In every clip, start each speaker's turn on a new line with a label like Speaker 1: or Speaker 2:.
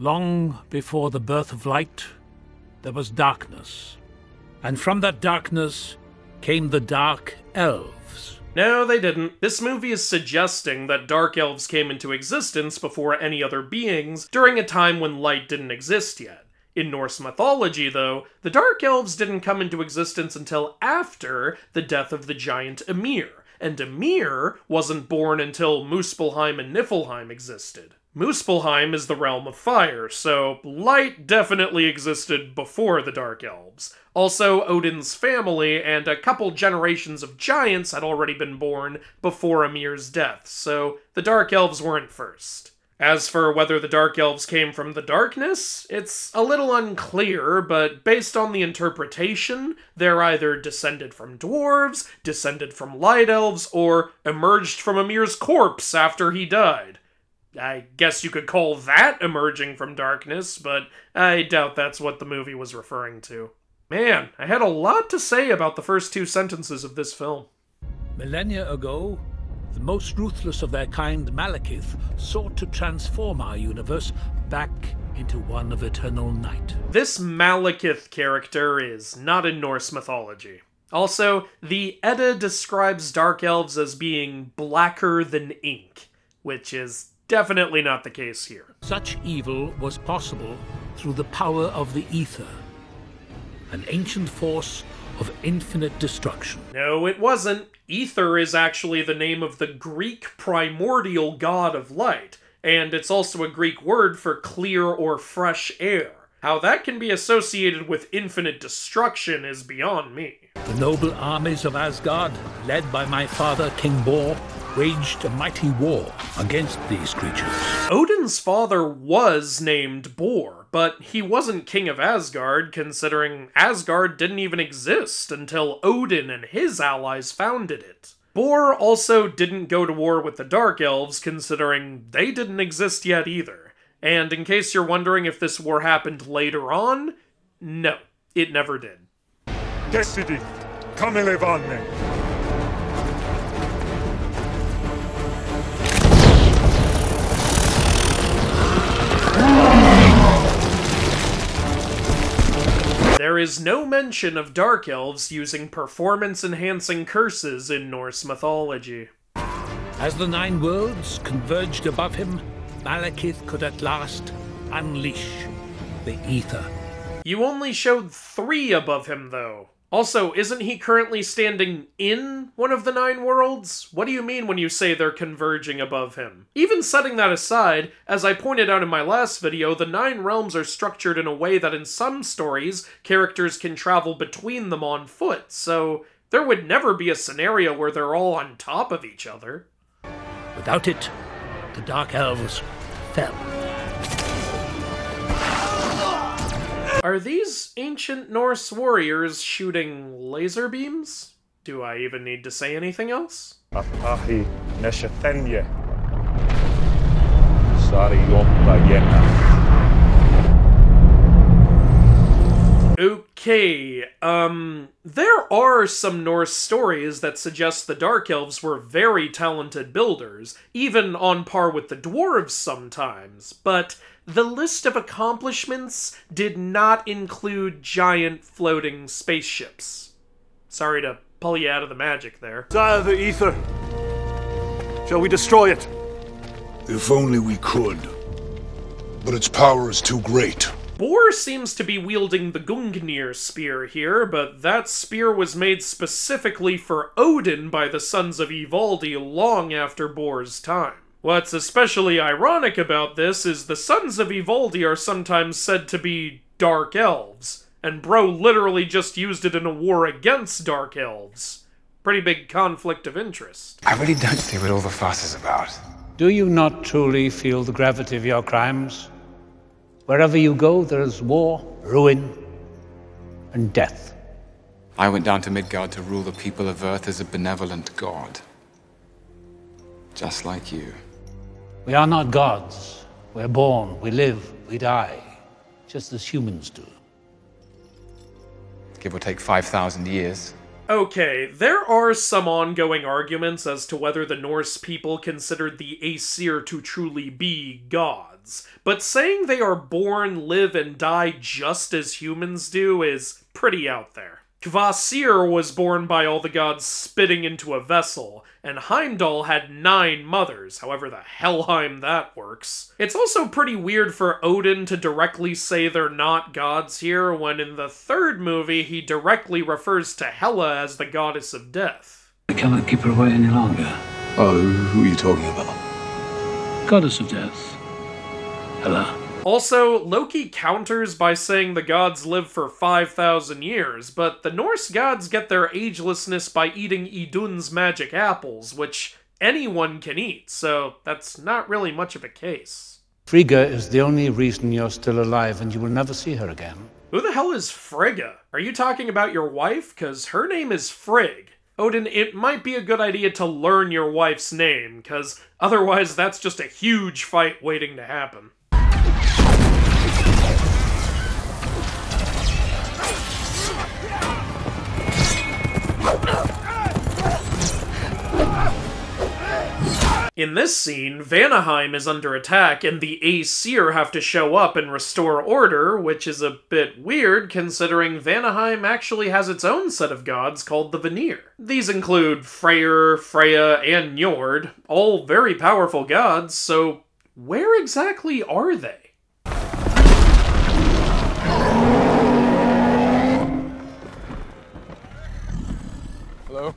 Speaker 1: Long before the birth of light, there was darkness. And from that darkness came the Dark Elves.
Speaker 2: No, they didn't. This movie is suggesting that Dark Elves came into existence before any other beings during a time when light didn't exist yet. In Norse mythology, though, the Dark Elves didn't come into existence until after the death of the giant Ymir, and Ymir wasn't born until Muspelheim and Niflheim existed. Muspelheim is the realm of fire, so light definitely existed before the Dark Elves. Also, Odin's family and a couple generations of giants had already been born before Ymir's death, so the Dark Elves weren't first. As for whether the Dark Elves came from the darkness, it's a little unclear, but based on the interpretation, they're either descended from dwarves, descended from light elves, or emerged from Ymir's corpse after he died. I guess you could call that emerging from darkness, but I doubt that's what the movie was referring to. Man, I had a lot to say about the first two sentences of this film.
Speaker 1: Millennia ago, the most ruthless of their kind, Malekith, sought to transform our universe back into one of eternal night.
Speaker 2: This Malekith character is not in Norse mythology. Also, the Edda describes Dark Elves as being blacker than ink, which is definitely not the case here.
Speaker 1: Such evil was possible through the power of the Ether, an ancient force of infinite destruction.
Speaker 2: No, it wasn't. Ether is actually the name of the Greek primordial god of light, and it's also a Greek word for clear or fresh air. How that can be associated with infinite destruction is beyond me.
Speaker 1: The noble armies of Asgard, led by my father, King Bor, waged a mighty war against these creatures.
Speaker 2: Odin's father was named Bor, but he wasn't king of Asgard, considering Asgard didn't even exist until Odin and his allies founded it. Bor also didn't go to war with the Dark Elves, considering they didn't exist yet either. And in case you're wondering if this war happened later on, no, it never did.
Speaker 3: Decidi, come levanne.
Speaker 2: There is no mention of Dark Elves using performance-enhancing curses in Norse mythology.
Speaker 1: As the Nine Worlds converged above him, Malekith could at last unleash the Ether.
Speaker 2: You only showed 3 above him, though. Also, isn't he currently standing in one of the 9 worlds? What do you mean when you say they're converging above him? Even setting that aside, as I pointed out in my last video, the 9 realms are structured in a way that in some stories, characters can travel between them on foot, so there would never be a scenario where they're all on top of each other.
Speaker 1: Without it, the Dark Elves fell.
Speaker 2: Are these ancient Norse warriors shooting laser beams? Do I even need to say anything else?
Speaker 3: Apahi neshatenye. Sariyonta yena.
Speaker 2: Okay, there are some Norse stories that suggest the Dark Elves were very talented builders, even on par with the dwarves sometimes, but the list of accomplishments did not include giant floating spaceships. Sorry to pull you out of the magic there.
Speaker 4: Desire the Ether. Shall we destroy it?
Speaker 5: If only we could. But its power is too great.
Speaker 2: Bor seems to be wielding the Gungnir spear here, but that spear was made specifically for Odin by the Sons of Ivaldi long after Bor's time. What's especially ironic about this is the Sons of Ivaldi are sometimes said to be Dark Elves, and Bro literally just used it in a war against Dark Elves. Pretty big conflict of interest.
Speaker 6: I really don't see what all the fuss is about.
Speaker 7: Do you not truly feel the gravity of your crimes? Wherever you go, there is war, ruin, and death.
Speaker 6: I went down to Midgard to rule the people of Earth as a benevolent god. Just like you.
Speaker 7: We are not gods. We're born, we live, we die, just as humans do.
Speaker 6: Give or take 5,000 years.
Speaker 2: Okay, there are some ongoing arguments as to whether the Norse people considered the Aesir to truly be gods. gods, but saying they are born, live, and die just as humans do is pretty out there. Kvasir was born by all the gods spitting into a vessel, and Heimdall had 9 mothers, however the Helheim that works. It's also pretty weird for Odin to directly say they're not gods here, when in the 3rd movie he directly refers to Hela as the goddess of death.
Speaker 8: I cannot keep her away any longer.
Speaker 5: Oh, who are you talking about?
Speaker 8: Goddess of death. Hela.
Speaker 2: Also, Loki counters by saying the gods live for 5,000 years, but the Norse gods get their agelessness by eating Idun's magic apples, which anyone can eat, so that's not really much of a case.
Speaker 7: Frigga is the only reason you're still alive, and you will never see her again.
Speaker 2: Who the hell is Frigga? Are you talking about your wife? 'Cause her name is Frigg. Odin, it might be a good idea to learn your wife's name, 'cause otherwise that's just a huge fight waiting to happen. In this scene, Vanaheim is under attack and the Aesir have to show up and restore order, which is a bit weird considering Vanaheim actually has its own set of gods called the Vanir. These include Freyr, Freya, and Njord, all very powerful gods, so where exactly are they?
Speaker 5: Hello?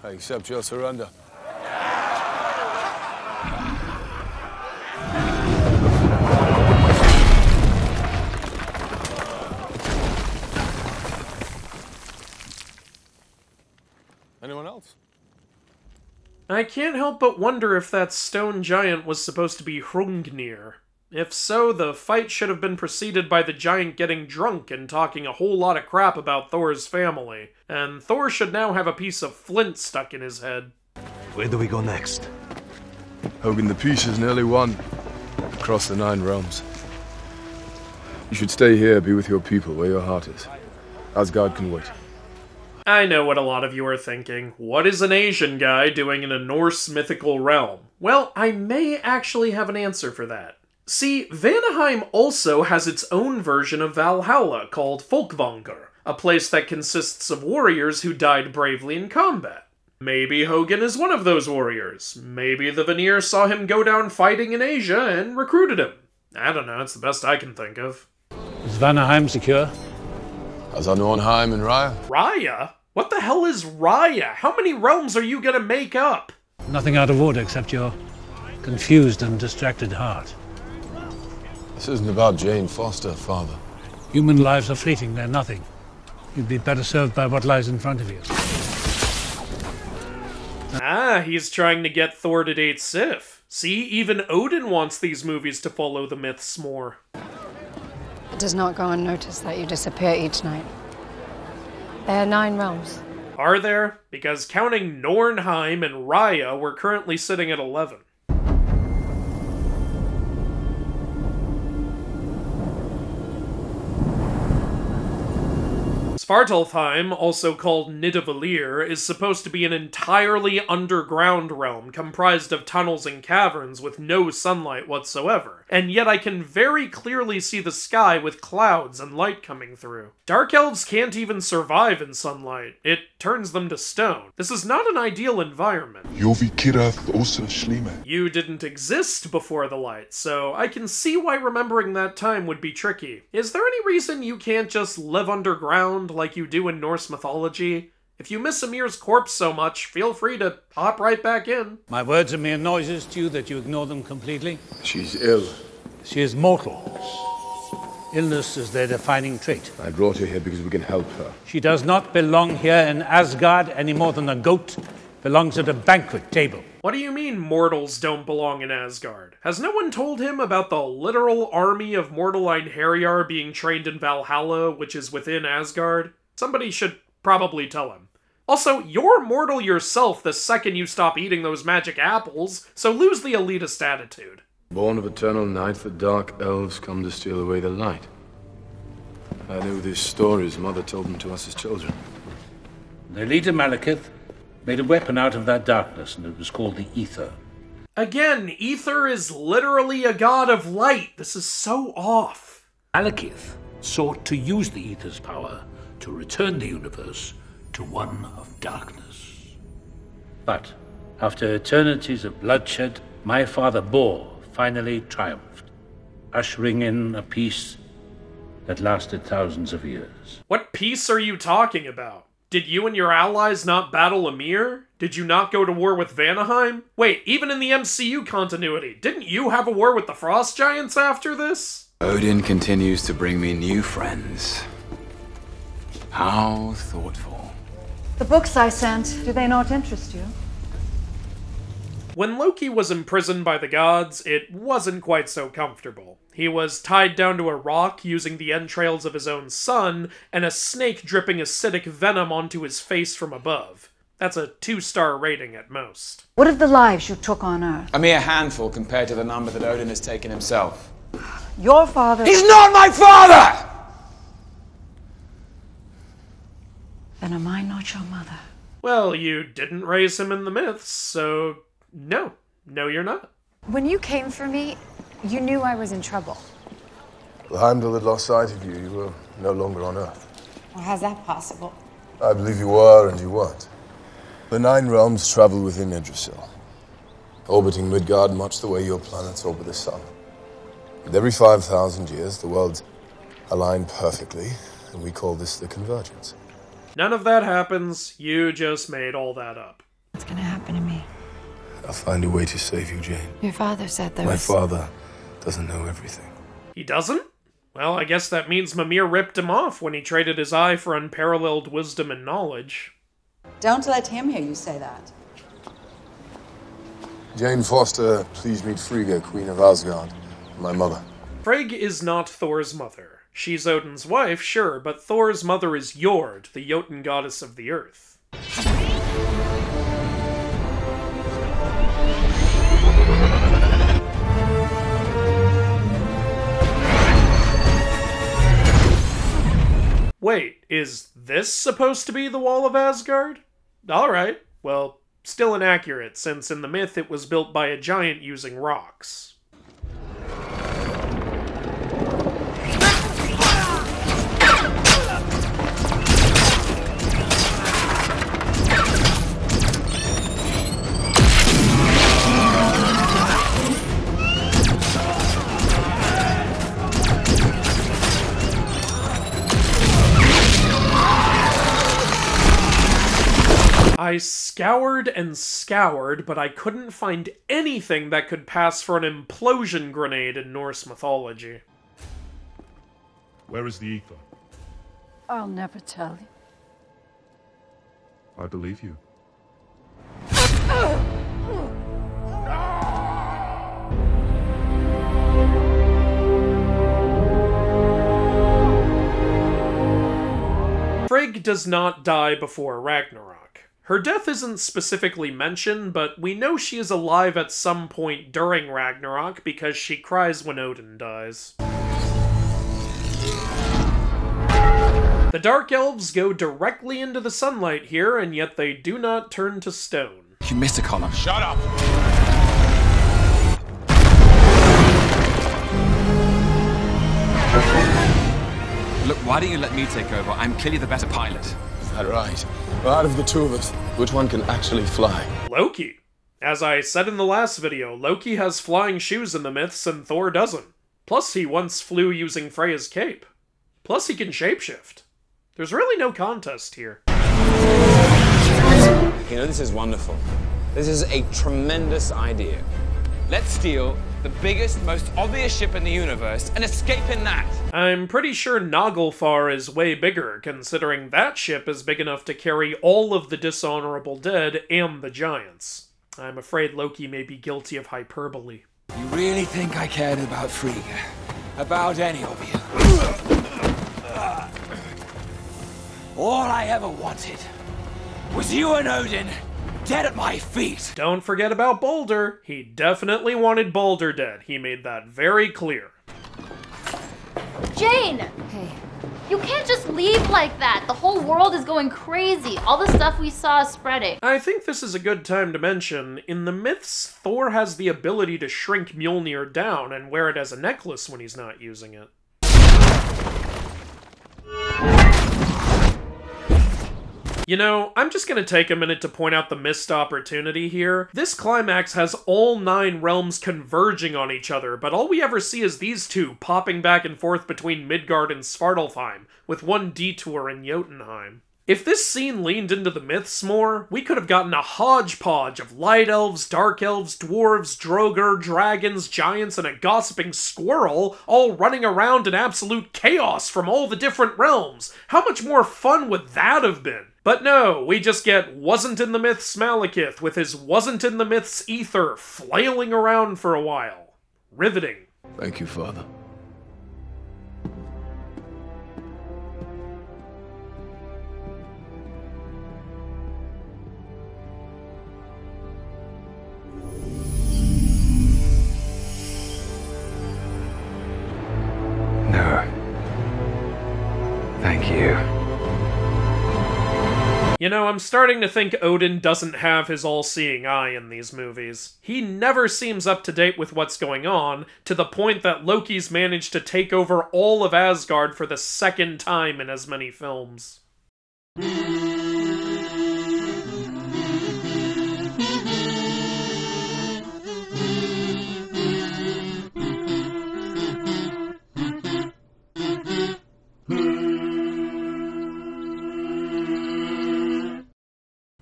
Speaker 5: I accept your surrender. Anyone else?
Speaker 2: I can't help but wonder if that stone giant was supposed to be Hrungnir. If so, the fight should have been preceded by the giant getting drunk and talking a whole lot of crap about Thor's family, and Thor should now have a piece of flint stuck in his head.
Speaker 9: Where do we go next?
Speaker 5: Hogan, the peace is nearly won. Across the 9 realms. You should stay here, be with your people, where your heart is. Asgard can wait.
Speaker 2: I know what a lot of you are thinking. What is an Asian guy doing in a Norse mythical realm? Well, I may actually have an answer for that. See, Vanaheim also has its own version of Valhalla called Folkvanger, a place that consists of warriors who died bravely in combat. Maybe Hogun is one of those warriors. Maybe the Vanir saw him go down fighting in Asia and recruited him. I don't know, it's the best I can think of.
Speaker 7: Is Vanaheim secure?
Speaker 5: As are Nornheim and Raya.
Speaker 2: Raya? What the hell is Raya? How many realms are you gonna make up?
Speaker 7: Nothing out of order except your confused and distracted heart.
Speaker 5: This isn't about Jane Foster, Father.
Speaker 7: Human lives are fleeting, they're nothing. You'd be better served by what lies in front of you.
Speaker 2: Ah, he's trying to get Thor to date Sif. See, even Odin wants these movies to follow the myths more.
Speaker 10: It does not go unnoticed that you disappear each night. There are 9 realms.
Speaker 2: Are there? Because counting Nornheim and Raya, we're currently sitting at 11. Svartalfheim, also called Nidavellir, is supposed to be an entirely underground realm comprised of tunnels and caverns with no sunlight whatsoever, and yet I can very clearly see the sky with clouds and light coming through. Dark elves can't even survive in sunlight. It turns them to stone. This is not an ideal environment. You didn't exist before the light, so I can see why remembering that time would be tricky. Is there any reason you can't just live underground like you do in Norse mythology? If you miss Ymir's corpse so much, feel free to hop right back in.
Speaker 7: My words are mere noises to you that you ignore them completely.
Speaker 5: She's ill.
Speaker 7: She is mortal. Illness is their defining trait.
Speaker 5: I brought her here because we can help her.
Speaker 7: She does not belong here in Asgard any more than a goat belongs at a banquet table.
Speaker 2: What do you mean mortals don't belong in Asgard? Has no one told him about the literal army of mortal Einherjar being trained in Valhalla, which is within Asgard? Somebody should probably tell him. Also, you're mortal yourself the second you stop eating those magic apples, so lose the elitist attitude.
Speaker 5: Born of eternal night, the dark elves come to steal away the light. I knew these stories. Mother told them to us as children.
Speaker 7: Their leader, Malekith, made a weapon out of that darkness, and it was called the Ether.
Speaker 2: Again, Aether is literally a god of light. This is so off.
Speaker 1: Malekith sought to use the Aether's power to return the universe to one of darkness.
Speaker 7: But after eternities of bloodshed, my father Bor finally triumphed, ushering in a peace that lasted thousands of years.
Speaker 2: What peace are you talking about? Did you and your allies not battle Ymir? Did you not go to war with Vanaheim? Wait, even in the MCU continuity, didn't you have a war with the Frost Giants after this?
Speaker 6: Odin continues to bring me new friends. How thoughtful.
Speaker 11: The books I sent, do they not interest you?
Speaker 2: When Loki was imprisoned by the gods, it wasn't quite so comfortable. He was tied down to a rock using the entrails of his own son, and a snake dripping acidic venom onto his face from above. That's a 2-star rating at most.
Speaker 11: What of the lives you took on Earth?
Speaker 6: A mere handful compared to the number that Odin has taken himself.
Speaker 11: Your father...
Speaker 6: He's not my father!
Speaker 11: Then am I not your mother?
Speaker 2: Well, you didn't raise him in the myths, so no. No, you're not.
Speaker 12: When you came for me, you knew I was in trouble.
Speaker 5: Well, Heimdall had lost sight of you. You were no longer on Earth.
Speaker 12: Well, how's that possible?
Speaker 5: I believe you were and you weren't. The 9 realms travel within Yggdrasil, orbiting Midgard much the way your planets orbit the sun. And every 5,000 years, the worlds align perfectly, and we call this the convergence.
Speaker 2: None of that happens. You just made all that up.
Speaker 10: What's gonna happen to me?
Speaker 5: I'll find a way to save you, Jane.
Speaker 10: Your father said there
Speaker 5: My
Speaker 10: was...
Speaker 5: father doesn't know everything.
Speaker 2: He doesn't? Well, I guess that means Mimir ripped him off when he traded his eye for unparalleled wisdom and knowledge.
Speaker 11: Don't let him hear you say that.
Speaker 5: Jane Foster, please meet Frigga, Queen of Asgard, my mother.
Speaker 2: Frigg is not Thor's mother. She's Odin's wife, sure, but Thor's mother is Jord, the Jotun goddess of the earth. Wait, is this supposed to be the Wall of Asgard? Alright, well, still inaccurate, since in the myth it was built by a giant using rocks. I scoured and scoured, but I couldn't find anything that could pass for an implosion grenade in Norse mythology.
Speaker 3: Where is the Aether?
Speaker 10: I'll never tell you.
Speaker 3: I believe you.
Speaker 2: Frigg does not die before Ragnarok. Her death isn't specifically mentioned, but we know she is alive at some point during Ragnarok because she cries when Odin dies. The Dark Elves go directly into the sunlight here, and yet they do not turn to stone.
Speaker 6: You missed a column. Shut up! Look, why don't you let me take over? I'm clearly the better pilot.
Speaker 5: Is that right? Well, out of the two of us, which one can actually fly?
Speaker 2: Loki. As I said in the last video, Loki has flying shoes in the myths and Thor doesn't. Plus, he once flew using Freya's cape. Plus, he can shapeshift. There's really no contest here.
Speaker 6: You know, this is wonderful. This is a tremendous idea. Let's steal the biggest, most obvious ship in the universe and escape in that.
Speaker 2: I'm pretty sure Naglfar is way bigger, considering that ship is big enough to carry all of the dishonorable dead and the giants. I'm afraid Loki may be guilty of hyperbole.
Speaker 6: You really think I cared about Frigga? About any of you? All I ever wanted was you and Odin dead at my feet.
Speaker 2: Don't forget about Balder. He definitely wanted Balder dead. He made that very clear.
Speaker 12: Jane!
Speaker 10: Hey,
Speaker 13: You can't just leave like that. The whole world is going crazy. All the stuff we saw is spreading.
Speaker 2: I think this is a good time to mention, in the myths, Thor has the ability to shrink Mjolnir down and wear it as a necklace when he's not using it. You know, I'm just gonna take a minute to point out the missed opportunity here. This climax has all 9 realms converging on each other, but all we ever see is these two popping back and forth between Midgard and Svartalfheim, with one detour in Jotunheim. If this scene leaned into the myths more, we could have gotten a hodgepodge of light elves, dark elves, dwarves, Draugr, dragons, giants, and a gossiping squirrel all running around in absolute chaos from all the different realms. How much more fun would that have been? But no, we just get wasn't in the myths Malekith with his wasn't in the myths Aether flailing around for a while. Riveting.
Speaker 5: Thank you, Father.
Speaker 6: No. Thank you.
Speaker 2: You know, I'm starting to think Odin doesn't have his all-seeing eye in these movies. He never seems up to date with what's going on, to the point that Loki's managed to take over all of Asgard for the 2nd time in as many films.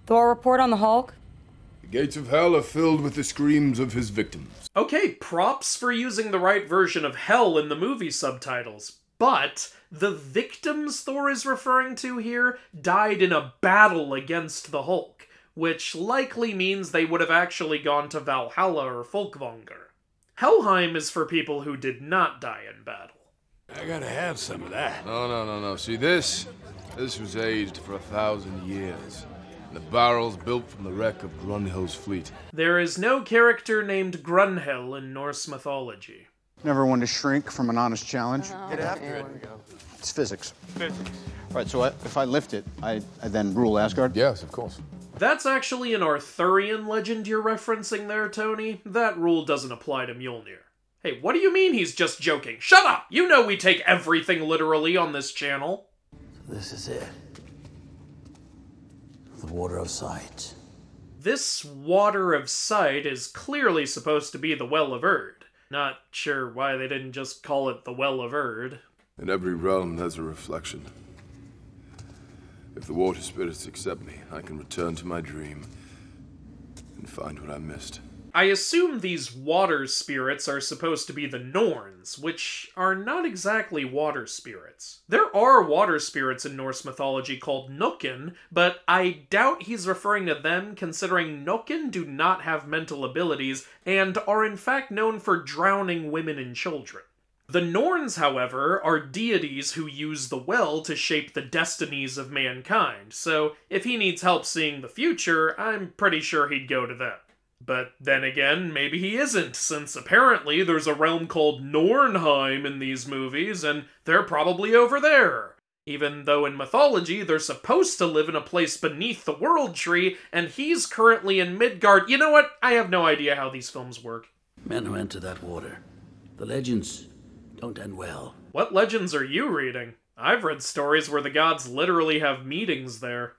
Speaker 14: Thor, report on the Hulk?
Speaker 5: The gates of hell are filled with the screams of his victims.
Speaker 2: Okay, props for using the right version of hell in the movie subtitles, but the victims Thor is referring to here died in a battle against the Hulk, which likely means they would have actually gone to Valhalla or Folkvanger. Helheim is for people who did not die in battle.
Speaker 3: I gotta have some of that.
Speaker 5: No. See, this was aged for 1,000 years. The barrels built from the wreck of Grunhild's fleet.
Speaker 2: There is no character named Grunhild in Norse mythology.
Speaker 15: Never one to shrink from an honest challenge.
Speaker 3: Get after it.
Speaker 15: It's physics. Right, so if I lift it, I then rule Asgard?
Speaker 5: Yes, of course.
Speaker 2: That's actually an Arthurian legend you're referencing there, Tony. That rule doesn't apply to Mjolnir. Hey, what do you mean he's just joking? Shut up! You know we take everything literally on this channel.
Speaker 16: This is it. The Water of Sight.
Speaker 2: This Water of Sight is clearly supposed to be the Well of Erd. Not sure why they didn't just call it the Well of Erd.
Speaker 5: In every realm, there's a reflection. If the water spirits accept me, I can return to my dream and find what I missed.
Speaker 2: I assume these water spirits are supposed to be the Norns, which are not exactly water spirits. There are water spirits in Norse mythology called Nukken, but I doubt he's referring to them considering Nukken do not have mental abilities and are in fact known for drowning women and children. The Norns, however, are deities who use the well to shape the destinies of mankind, so if he needs help seeing the future, I'm pretty sure he'd go to them. But then again, maybe he isn't, since apparently there's a realm called Nornheim in these movies, and they're probably over there. Even though in mythology, they're supposed to live in a place beneath the World Tree, and he's currently in Midgard. You know what? I have no idea how these films work.
Speaker 16: Men who enter that water. The legends don't end well.
Speaker 2: What legends are you reading? I've read stories where the gods literally have meetings there.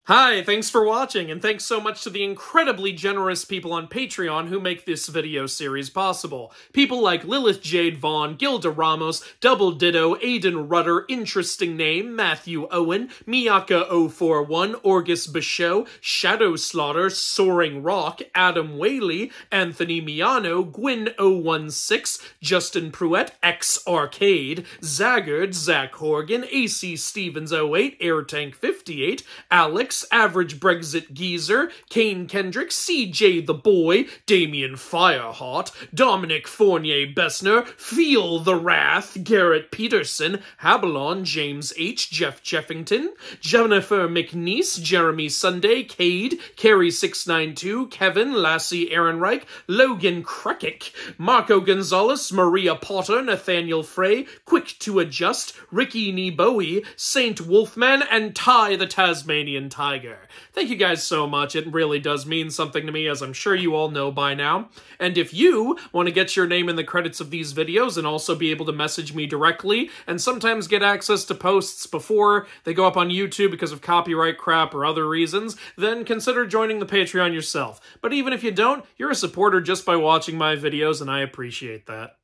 Speaker 2: Hi, thanks for watching, and thanks so much to the incredibly generous people on Patreon who make this video series possible. People like Lilith Jade Vaughn, Gilda Ramos, Double Ditto, Aiden Rudder, Interesting Name, Matthew Owen, Miyaka041, Orgus Bichot, Shadow Slaughter, Soaring Rock, Adam Whaley, Anthony Miano, Gwyn016, Justin Pruitt, X Arcade, Zaggard, Zach Horgan, AC Stevens 08, Airtank 58, Alex, Brooks, Average Brexit Geezer, Kane Kendrick, CJ the Boy, Damien Fireheart, Dominic Fournier Bessner, Feel the Wrath, Garrett Peterson, Habalon, James H., Jeff Jeffington, Jennifer McNeese, Jeremy Sunday, Cade, Carrie692, Kevin, Lassie Ehrenreich, Logan Krekik, Marco Gonzalez, Maria Potter, Nathaniel Frey, Quick to Adjust, Ricky Neboe, Saint Wolfman, and Ty the Tasmanian Tiger. Thank you guys so much. It really does mean something to me, as I'm sure you all know by now. And if you want to get your name in the credits of these videos and also be able to message me directly and sometimes get access to posts before they go up on YouTube because of copyright crap or other reasons, then consider joining the Patreon yourself. But even if you don't, you're a supporter just by watching my videos, and I appreciate that.